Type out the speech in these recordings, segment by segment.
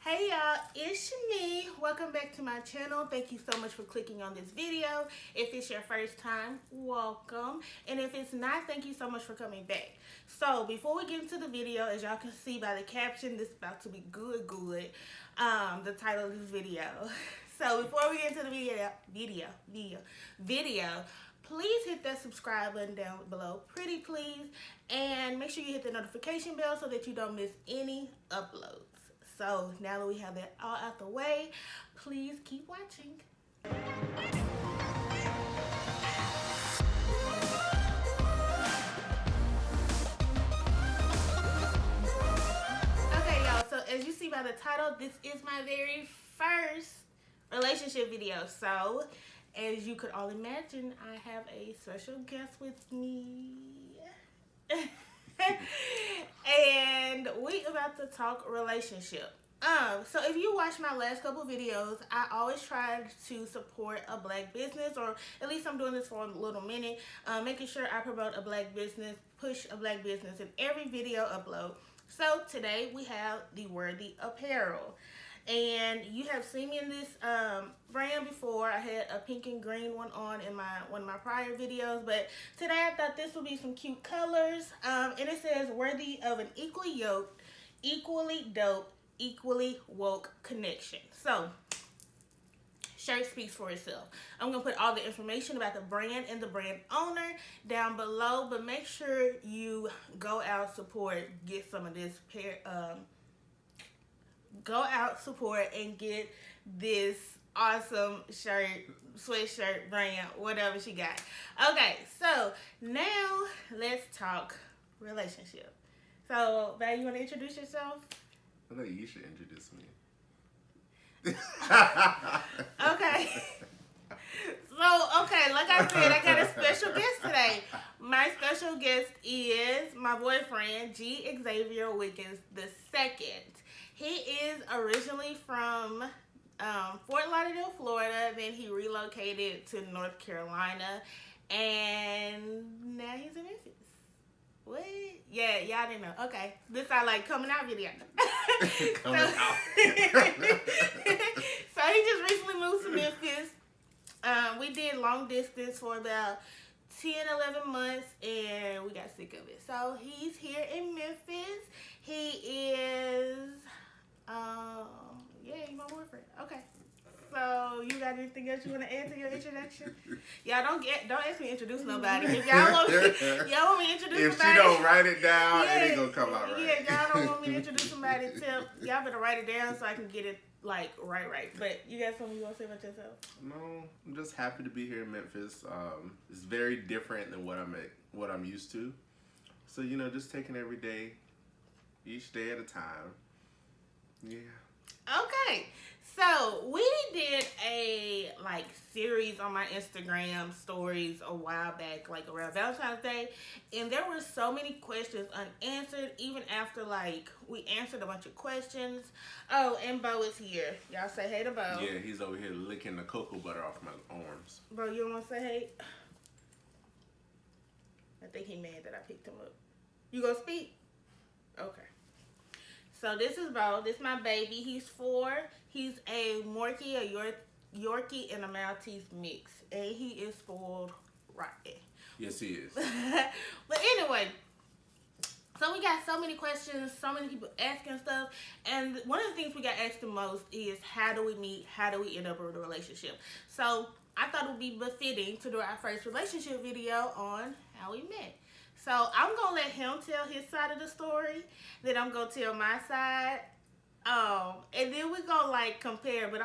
Hey y'all, it's me. Welcome back to my channel. Thank you so much for clicking on this video. If it's your first time, welcome. And if it's not, thank you so much for coming back. So before we get into the video, as y'all can see by the caption, this is about to be good. The title of this video. So before we get into the video, please hit that subscribe button down below, pretty please, and make sure you hit the notification bell so that you don't miss any uploads. So now that we have that all out the way, please keep watching. Okay, y'all, so as you see by the title, this is my very first relationship video. So as you could all imagine, I have a special guest with me. And we about to talk relationship. So if you watch my last couple videos, I always try to support a black business, or at least I'm doing this for a little minute, making sure I promote a black business, push a black business in every video upload. So today we have the Worthy Apparel. And you have seen me in this brand before. I had a pink and green one on in one of my prior videos, but today I thought this would be some cute colors. And it says worthy of an equally yoked, equally dope, equally woke connection. So shirt speaks for itself. I'm gonna put all the information about the brand and the brand owner down below, but make sure you go out, support, get some of this go out, support, and get this awesome shirt, sweatshirt, brand, whatever she got. Okay, so now let's talk relationship. So, babe, you want to introduce yourself? I think you should introduce me. Okay. So, okay, like I said, I got a special guest today. My special guest is my boyfriend, Xavier Wiggins II. He is originally from Fort Lauderdale, Florida. Then he relocated to North Carolina, and now he's in Memphis. What? Yeah, y'all didn't know. Okay, this is our like coming out video. Coming out. So he just recently moved to Memphis. We did long distance for about 10, 11 months, and we got sick of it. So he's here in Memphis. He is, yeah, he's my boyfriend. Okay. So you got anything else you want to add to your introduction? Y'all don't ask me to introduce nobody. If y'all want me to introduce If somebody, she don't write it down, yeah, it ain't gonna come out right. Yeah, y'all don't want me to introduce somebody. Y'all better write it down so I can get it like right. But you got something you want to say about yourself? No, I'm just happy to be here in Memphis. It's very different than what I'm used to. So just taking every day, each day at a time. Yeah. Okay. So we did a like series on my Instagram stories a while back, like around Valentine's Day, and there were so many questions unanswered. Even after like we answered a bunch of questions. Oh, and Bo is here. Y'all say hey to Bo. Yeah, he's over here licking the cocoa butter off my arms. Bro, you don't want to say hey? I think he mad that I picked him up. You gonna speak? Okay. So this is Bo. This is my baby. He's 4. He's a Morkie, a Yorkie, and a Maltese mix. And he is spoiled rotten. Yes, he is. But anyway, so we got so many questions, so many people asking stuff. And one of the things we got asked the most is how do we meet? How do we end up with a relationship? So I thought it would be befitting to do our first relationship video on how we met. So I'm going to let him tell his side of the story. Then I'm going to tell my side. And then we're going to like compare. But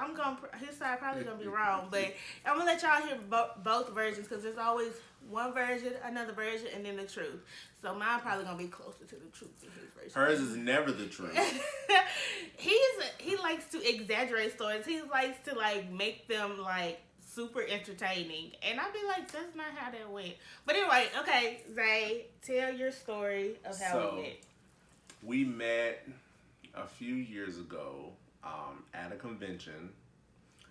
his side probably going to be wrong. But I'm going to let y'all hear both versions. Because there's always one version, another version, and then the truth. So mine probably going to be closer to the truth than his version. Hers is never the truth. He likes to exaggerate stories. He likes to like make them like super entertaining, and I'd be like, that's not how that went. But anyway, okay, Zay, tell your story of how we met. We met a few years ago at a convention.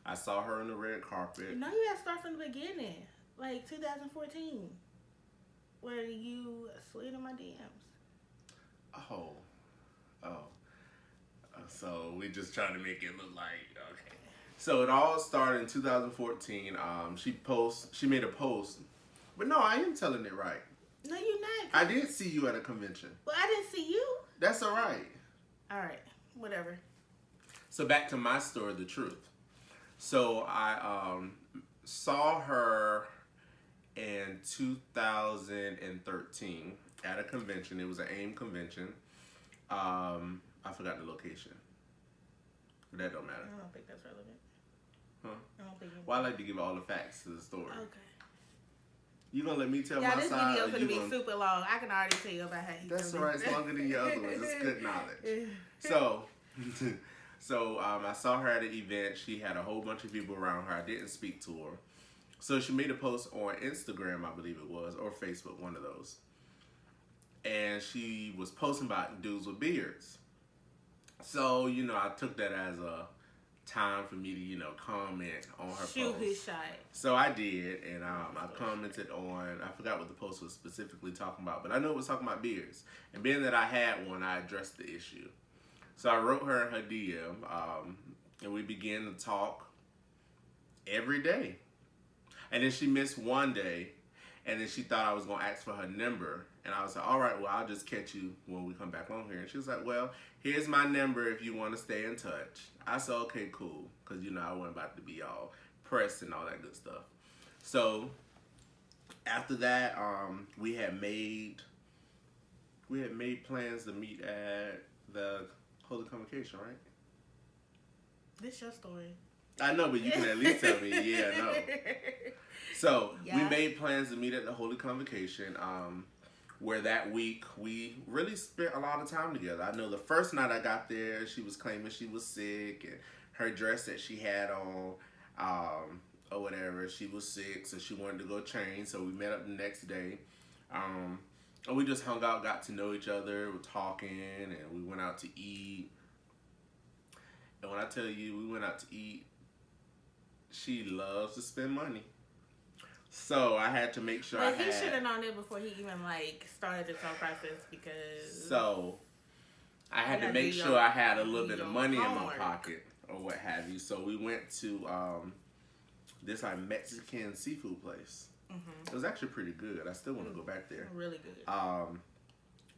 I saw her on the red carpet. No, you gotta start from the beginning, like 2014, where you slid in my DMs. Oh. So we just trying to make it look like okay. So it all started in 2014. She made a post, but no, I am telling it right. No, you're not. I did see you at a convention. Well, I didn't see you. That's all right. All right, whatever. So back to my story, the truth. So I saw her in 2013 at a convention. It was an AIM convention. I forgot the location. But that don't matter. I don't think that's relevant. Huh? I don't think. Well, I like to give all the facts to the story. Okay. You gonna let me tell Yeah, my this side? video's gonna be super long. I can already tell you about how he. That's all right. It's longer than your other ones. It's good knowledge. So, I saw her at an event. She had a whole bunch of people around her. I didn't speak to her. So she made a post on Instagram, I believe it was, or Facebook, one of those. And she was posting about dudes with beards. So, I took that as a time for me to, comment on her Shoot post. his shot. So I did, and I commented on, I forgot what the post was specifically talking about, but I know it was talking about beards. And being that I had one, I addressed the issue. So I wrote her in her DM, and we began to talk every day. And then she missed one day, and then she thought I was going to ask for her number. And I was like, all right, well, I'll just catch you when we come back on here. And she was like, well, here's my number if you want to stay in touch. I said, okay, cool. Because, I wasn't about to be all pressed and all that good stuff. So, after that, we had made plans to meet at the Holy Convocation, right? This your story. I know, but you can at least tell me, yeah, no. So, Yeah. we made plans to meet at the Holy Convocation, where that week we really spent a lot of time together. I know the first night I got there, she was claiming she was sick, and her dress that she had on, or whatever, she was sick, so she wanted to go change, so we met up the next day. And we just hung out, got to know each other, we're talking, and we went out to eat. And when I tell you we went out to eat, she loves to spend money. So I had to make sure But he should have known it before he even started this whole process because. So I had to make sure I had a little bit of money in my pocket or what have you. So we went to this Mexican seafood place. Mm-hmm. It was actually pretty good. I still want to go back there. Really good.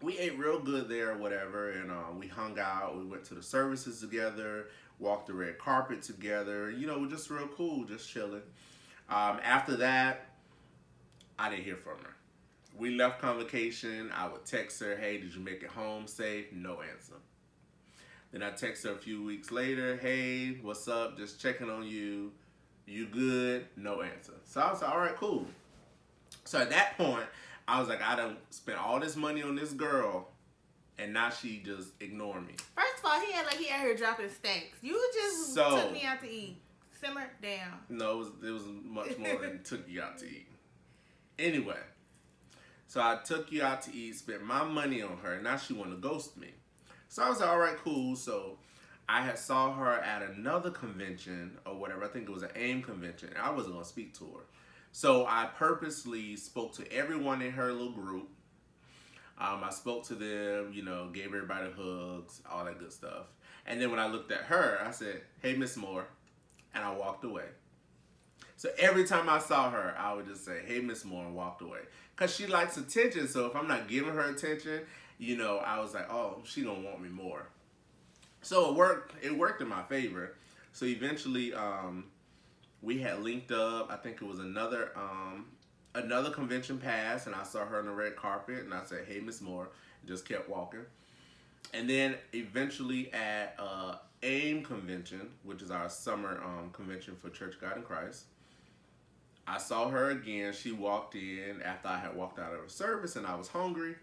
We ate real good there or whatever, and we hung out. We went to the services together, walked the red carpet together. We're just real cool, just chilling. After that, I didn't hear from her. We left convocation. I would text her, hey, did you make it home safe? No answer. Then I text her a few weeks later, hey, what's up? Just checking on you. You good? No answer. So I was like, all right, cool. So at that point, I was like, I done spent all this money on this girl, and now she just ignored me. First of all, he had he out here dropping stacks. You just took me out to eat. Simmer down. No, it was much more than took you out to eat. Anyway, so I took you out to eat, spent my money on her, and now she want to ghost me. So I was like, all right, cool. So I had saw her at another convention or whatever. I think it was an AIM convention. And I wasn't going to speak to her. So I purposely spoke to everyone in her little group. I spoke to them, gave everybody hugs, all that good stuff. And then when I looked at her, I said, hey, Miss Moore. And I walked away. So every time I saw her, I would just say, hey, Miss Moore, and walked away. Because she likes attention, so if I'm not giving her attention, I was like, oh, she gonna want me more. So it worked in my favor. So eventually, we had linked up. I think it was another convention passed, and I saw her on the red carpet, and I said, hey, Miss Moore, and just kept walking. And then eventually at AIM convention, which is our summer convention for Church of God in Christ, I saw her again. She walked in after I had walked out of the service and I was hungry.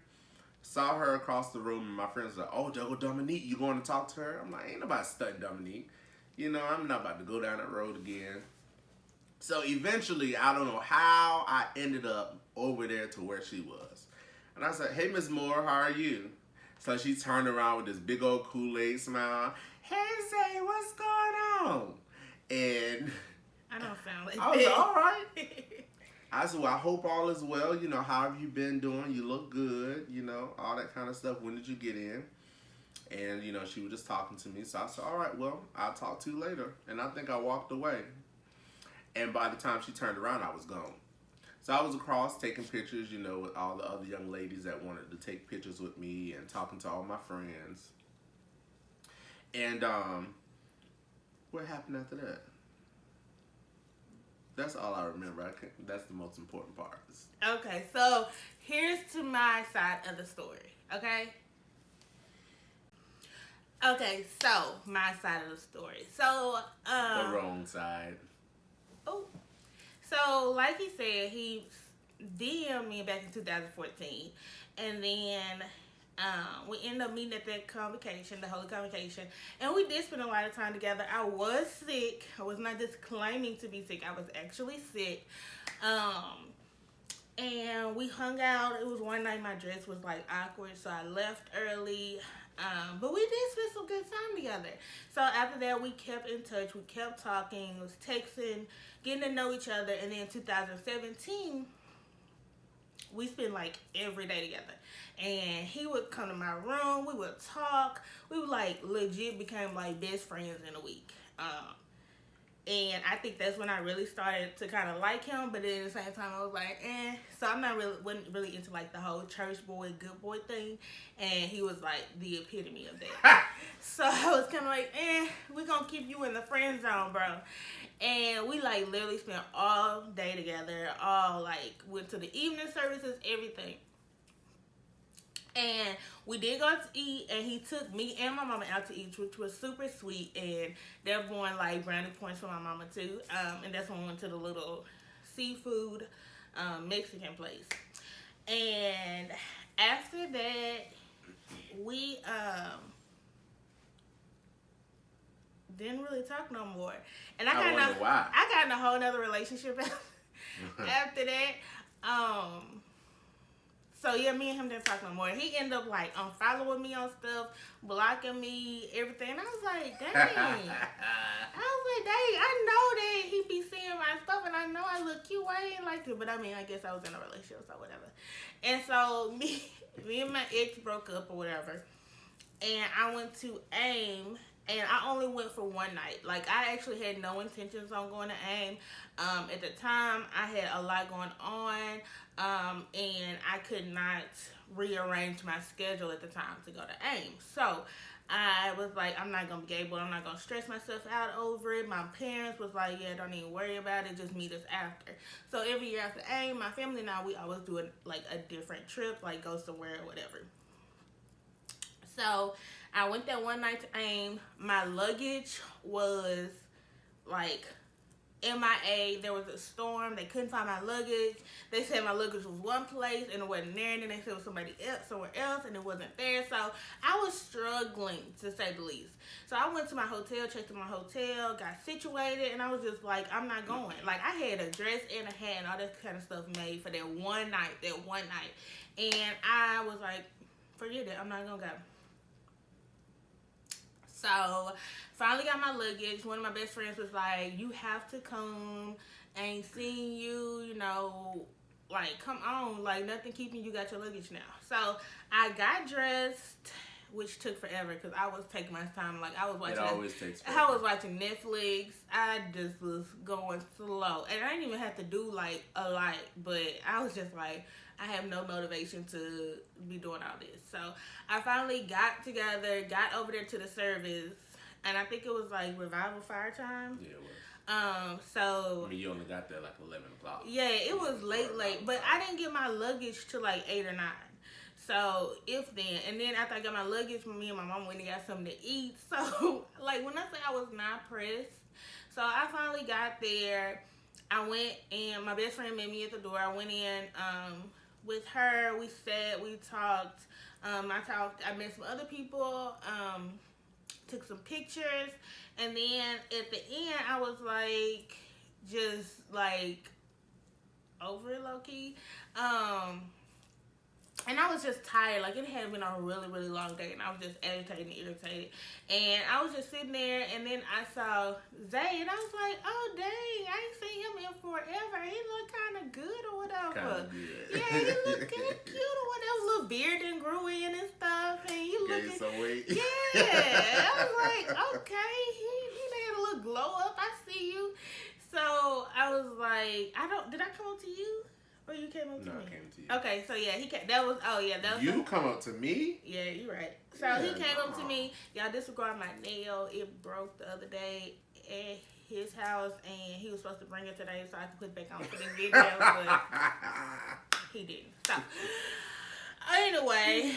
Saw her across the room and my friends were like, oh, there go Dominique, you going to talk to her? I'm like, ain't nobody studying Dominique. I'm not about to go down that road again. So eventually, I don't know how I ended up over there to where she was. And I said, hey, Miss Moore, how are you? So she turned around with this big old Kool-Aid smile. Hey, Zay, what's going on? And I don't sound like I was like, all right. I said, well, I hope all is well. How have you been doing? You look good, all that kind of stuff. When did you get in? And, she was just talking to me. So I said, all right, well, I'll talk to you later. And I think I walked away. And by the time she turned around, I was gone. So I was across taking pictures, with all the other young ladies that wanted to take pictures with me and talking to all my friends. And what happened after that? That's all I remember. That's the most important part. Okay, so here's to my side of the story, okay? Okay, so my side of the story. So, the wrong side. Oh. So, like he said, he DM'd me back in 2014. And then we ended up meeting at that convocation, the Holy Convocation. And we did spend a lot of time together. I was sick. I was not just claiming to be sick. I was actually sick. And we hung out. It was one night my dress was like awkward, so I left early. But we did spend some good time together. So after that, we kept in touch. We kept talking, was texting, getting to know each other. And then 2017, we spent like every day together. And he would come to my room. We would talk. We would like legit became like best friends in a week. And I think that's when I really started to kind of like him. But then at the same time, I was like, eh. So I'm wasn't really into like the whole church boy, good boy thing. And he was like the epitome of that. So I was kind of like, we're going to keep you in the friend zone, bro. And we like literally spent all day together. Went to the evening services, everything. And we did go to eat, and he took me and my mama out to eat, which was super sweet. And they're born like brownie points for my mama too. And that's when we went to the little seafood Mexican place. And after that, we didn't really talk no more. And I got in a whole nother relationship after that. So yeah, me and him didn't talk no more. He ended up like unfollowing me on stuff, blocking me, everything. And I was like, dang. I know that he be seeing my stuff, and I know I look cute. Why I ain't like it? But I mean, I guess I was in a relationship, so whatever. And so me and my ex broke up or whatever. And I went to AIM, and I only went for one night. Like, I actually had no intentions on going to AIM. At the time, I had a lot going on, and I could not rearrange my schedule at the time to go to AIM. So I was like, I'm not going to be able, I'm not going to stress myself out over it. My parents was like, yeah, don't even worry about it, just meet us after. So every year after AIM, my family and I, we always do like a different trip, like go somewhere or whatever. So I went there one night to AIM. My luggage was like MIA. There was a storm. They couldn't find my luggage. They said my luggage was one place and it wasn't there. And then they said it was somebody else, somewhere else, and it wasn't there. So I was struggling, to say the least. So I went to my hotel, checked in my hotel, got situated, and I was just like, I'm not going. Like, I had a dress and a hat and all that kind of stuff made for that one night. And I was like, forget it. I'm not going to go. So, finally got my luggage. One of my best friends was like, you have to come. I ain't seen you, like, come on. Like, nothing keeping you, got your luggage now. So, I got dressed, which took forever because I was taking my time. Like, I was watching. It always takes forever. I was watching Netflix. I just was going slow. And I didn't even have to do, like, a lot. But I was just like, I have no motivation to be doing all this. So I finally got together, got over there to the service, and I think it was like Revival Fire Time. Yeah, it was. So I mean, you only got there like 11 o'clock. Yeah, it was late, but I didn't get my luggage till like 8 or 9. So and then after I got my luggage, me and my mom went and got something to eat. So like when I say I was not pressed, so I finally got there. I went and my best friend met me at the door. I went in with her. We sat, we talked. I met some other people, took some pictures, and then at the end I was like, just like over it low key. And I was just tired. Like, it had been a really, really long day. And I was just agitated and irritated. And I was just sitting there. And then I saw Zay. And I was like, oh, dang. I ain't seen him in forever. He looked kind of good or whatever. Yeah, he looked kind of cute or whatever. Little beard and grew in and stuff. And he looked. Gained some weight. Yeah. I was like, okay. He had a little glow up. I see you. So I was like, did I come up to you? Or you came up to me? No, I came to you. Okay, so yeah, You come up to me? Yeah, you're right. So Yeah, he came up to me. Y'all disregard my nail. It broke the other day at his house, and he was supposed to bring it today so I could put it back on for this video, but he didn't. So anyway,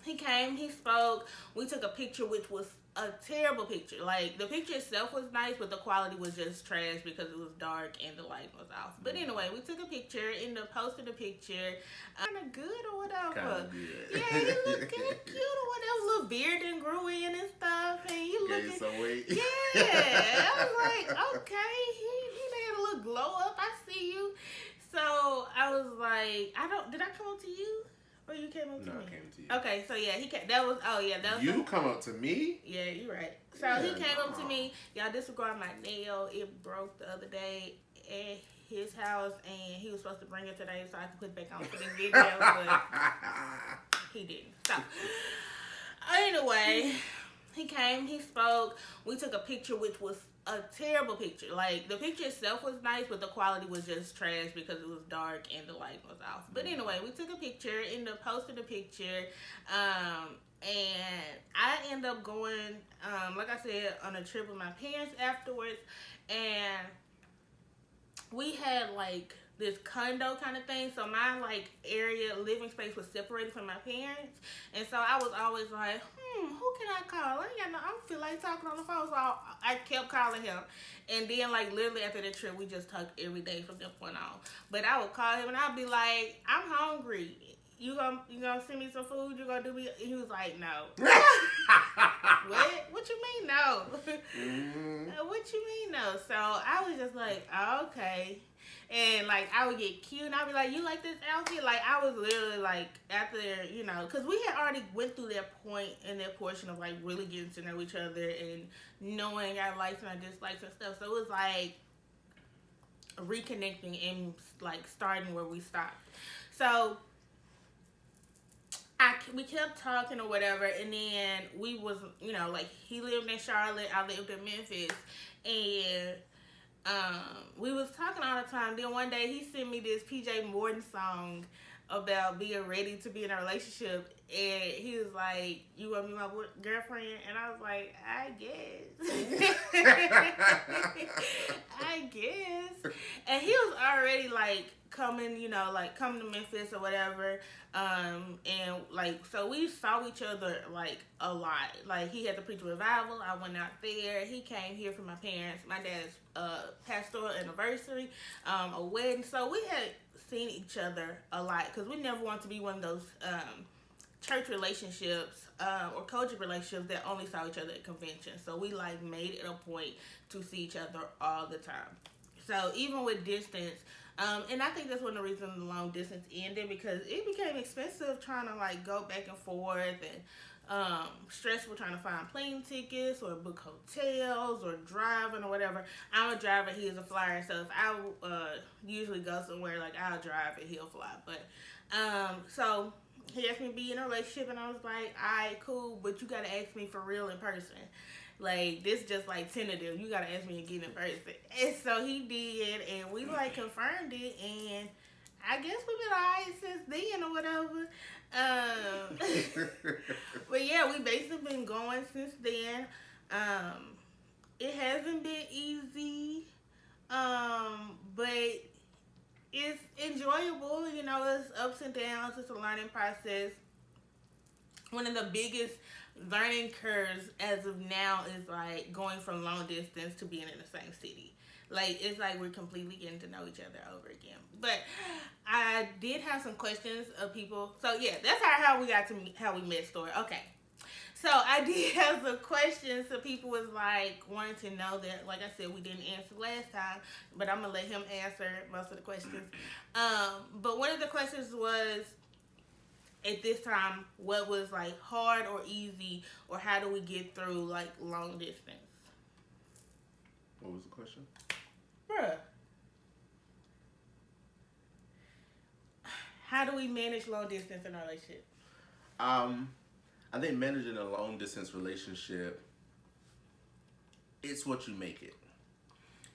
he came, he spoke. We took a picture, which was a terrible picture. Like, the picture itself was nice, but the quality was just trash because it was dark and the light was off. But anyway, we took a picture, ended up posting the picture. Kind of good or whatever. Kind of good. Yeah, he looked kind of cute or whatever. Little beard and grew in and stuff. And he Gained looked. some weight. Yeah, I was like, okay, he had a little glow up. I see you. So I was like, did I come up to you? Or you came up to me? No, I came to you. Okay, so yeah, he came. You come up to me? Yeah, you're right. So Yeah, he came up to me. Y'all disregard my nail. It broke the other day at his house, and he was supposed to bring it today so I could put it back on for this video, but he didn't. So anyway, he came, he spoke. We took a picture, which was a terrible picture. Like, the picture itself was nice, but the quality was just trash because it was dark and the light was off. But anyway, we took a picture, ended up posting the picture, and I ended up going, like I said, on a trip with my parents afterwards, and we had like this condo kind of thing, so my like living space was separated from my parents, and so I was always like, who can I call? I don't feel like talking on the phone, so I kept calling him. And then, like, literally after the trip, we just talked every day from that point on. But I would call him and I'd be like, I'm hungry. You gonna send me some food? You gonna do me? He was like, no. What? What you mean no? What you mean no? So I was just like, oh, okay. And like, I would get cute and I'd be like, you like this outfit? Like, I was literally like, after, because we had already went through that point and that portion of like really getting to know each other and knowing our likes and our dislikes and stuff. So it was like reconnecting and like starting where we stopped. So we kept talking or whatever, and then we was, like, he lived in Charlotte, I lived in Memphis, and we was talking all the time. Then one day he sent me this PJ Morton song about being ready to be in a relationship, and he was like, you want to be my girlfriend? And I was like, I guess. I guess. And he was already like coming to Memphis or whatever, and like, so we saw each other like a lot. Like, he had the preach revival, I went out there, he came here for my parents, my dad's pastoral anniversary, a wedding. So we had seen each other a lot because we never wanted to be one of those church relationships or culture relationships that only saw each other at conventions. So we like made it a point to see each other all the time. So even with distance, and I think that's one of the reasons the long distance ended, because it became expensive trying to like go back and forth, and stressful trying to find plane tickets or book hotels or driving or whatever. I'm a driver, he is a flyer, so if I usually go somewhere, like, I'll drive and he'll fly. But so he asked me to be in a relationship, and I was like, alright, cool, but you gotta ask me for real in person. Like, this just like tentative. You gotta ask me again in person. And so he did, and we like confirmed it, and I guess we've been alright since then or whatever. But yeah, we basically been going since then. It hasn't been easy, but it's enjoyable. It's ups and downs. It's a learning process. One of the biggest learning curves as of now is like going from long distance to being in the same city. Like, it's like we're completely getting to know each other over again. But I did have some questions of people. So yeah, that's how we got to how we met story. Okay. So I did have some questions. So people was like wanting to know that, like I said, we didn't answer last time, but I'm gonna let him answer most of the questions. But one of the questions was, at this time, what was like hard or easy, or how do we get through like long distance? What was the question? Bruh. How do we manage long distance in our relationship? I think managing a long distance relationship, it's what you make it.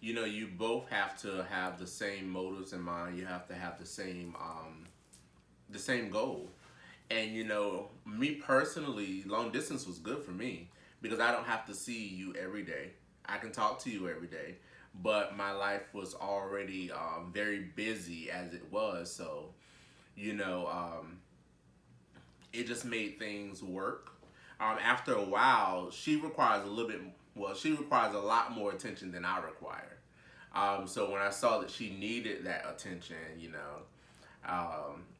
You know, you both have to have the same motives in mind. You have to have the same goal. And you know, me personally, long distance was good for me because I don't have to see you every day. I can talk to you every day, but my life was already very busy as it was. So, you know, it just made things work. After a while, she requires a little bit. Well, she requires a lot more attention than I require. So when I saw that she needed that attention, you know,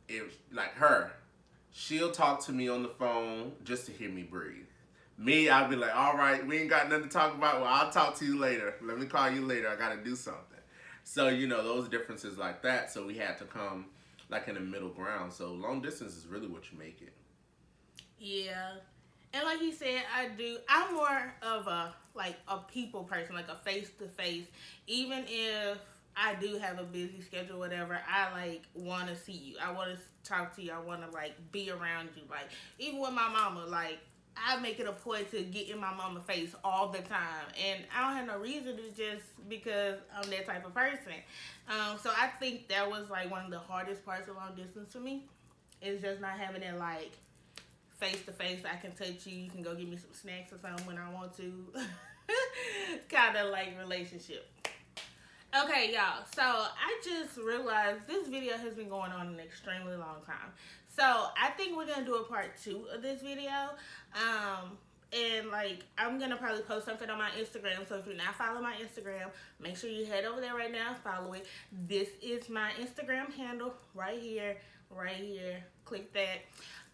it was like her. She'll talk to me on the phone just to hear me breathe. Me, I'll be like, all right, we ain't got nothing to talk about. Well, I'll talk to you later. Let me call you later. I got to do something. So, you know, those differences like that. So we had to come like in the middle ground. So long distance is really what you make it. Yeah. And like you said, I'm more of a people person, like a face to face. Even if I do have a busy schedule, or whatever, I like want to see you. I want to talk to you. I want to like be around you. Like even with my mama, like I make it a point to get in my mama's face all the time, and I don't have no reason to, just because I'm that type of person. So I think that was like one of the hardest parts of long distance for me, is just not having it like face to face. I can touch you. You can go get me some snacks or something when I want to. Kind of like relationship. Okay, y'all. So I just realized this video has been going on an extremely long time. So I think we're gonna do a part 2 of this video. And like I'm gonna probably post something on my Instagram. So if you're not following my Instagram, make sure you head over there right now, follow it. This is my Instagram handle right here, right here. Click that.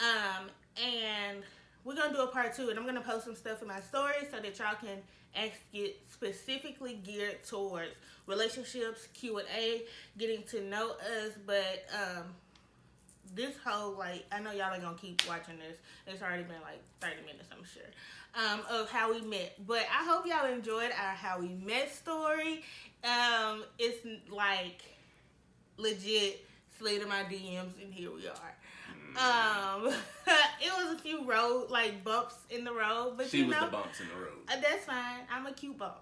And we're gonna do a part 2, and I'm gonna post some stuff in my story so that y'all can get specifically geared towards relationships, Q&A, getting to know us. But this whole, like, I know y'all ain't gonna keep watching this. It's already been like 30 minutes, I'm sure, of how we met. But I hope y'all enjoyed our how we met story. It's like legit slid in my DMs, and here we are. It was a few bumps in the road, but she was the bumps in the road. That's fine. I'm a cute bump.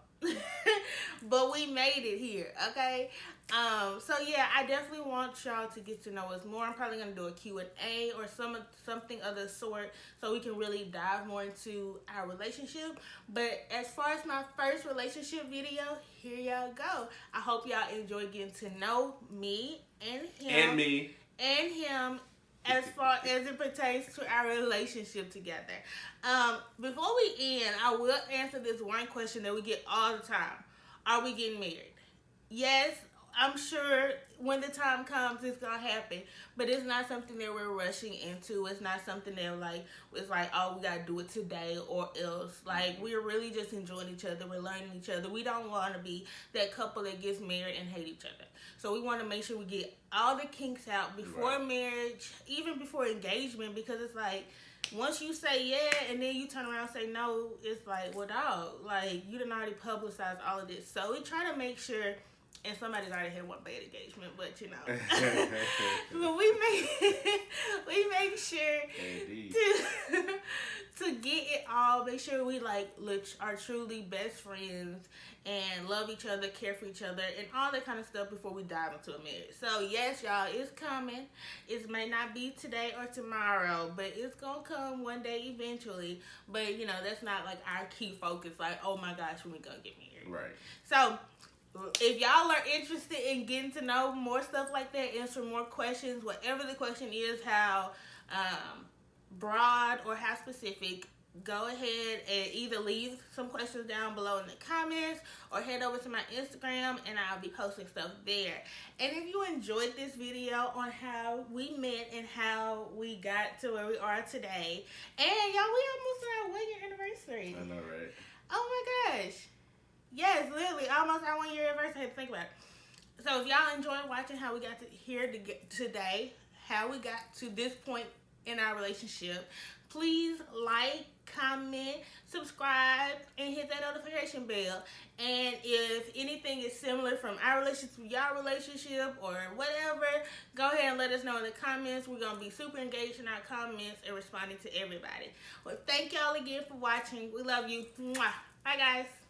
But we made it here, okay? So yeah, I definitely want y'all to get to know us more. I'm probably gonna do a Q&A or something of the sort, so we can really dive more into our relationship. But as far as my first relationship video, here y'all go. I hope y'all enjoy getting to know me and him. And him. As far as it pertains to our relationship together. Before we end, I will answer this one question that we get all the time. Are we getting married? Yes, I'm sure when the time comes, it's going to happen. But it's not something that we're rushing into. It's not something that, it's like, oh, we got to do it today or else. Like, we're really just enjoying each other. We're learning each other. We don't want to be that couple that gets married and hate each other. So we want to make sure we get all the kinks out before marriage, even before engagement, because it's like, once you say yeah and then you turn around and say no, it's like, well, dog, like, you done already publicized all of this. So we try to make sure, and somebody's already had one bad engagement, but you know. But we make sure to get it all, make sure we are truly best friends and love each other, care for each other, and all that kind of stuff before we dive into a marriage. So yes, y'all, it's coming. It may not be today or tomorrow, but it's gonna come one day eventually. But you know, that's not like our key focus. Like, oh my gosh, when we gonna get married? Right. So if y'all are interested in getting to know more stuff like that, answer more questions, whatever the question is, how broad or how specific, go ahead and either leave some questions down below in the comments or head over to my Instagram and I'll be posting stuff there. And if you enjoyed this video on how we met and how we got to where we are today, and y'all, we almost at our 1 year anniversary. I know, right? Oh my gosh. Yes, literally, almost our 1 year anniversary. I had to think about it. So if y'all enjoyed watching how we got to here today, how we got to this point in our relationship, please like, comment, subscribe, and hit that notification bell. And if anything is similar from our relationship to your relationship or whatever, go ahead and let us know in the comments. We're going to be super engaged in our comments and responding to everybody. Well, thank y'all again for watching. We love you. Mwah. Bye, guys.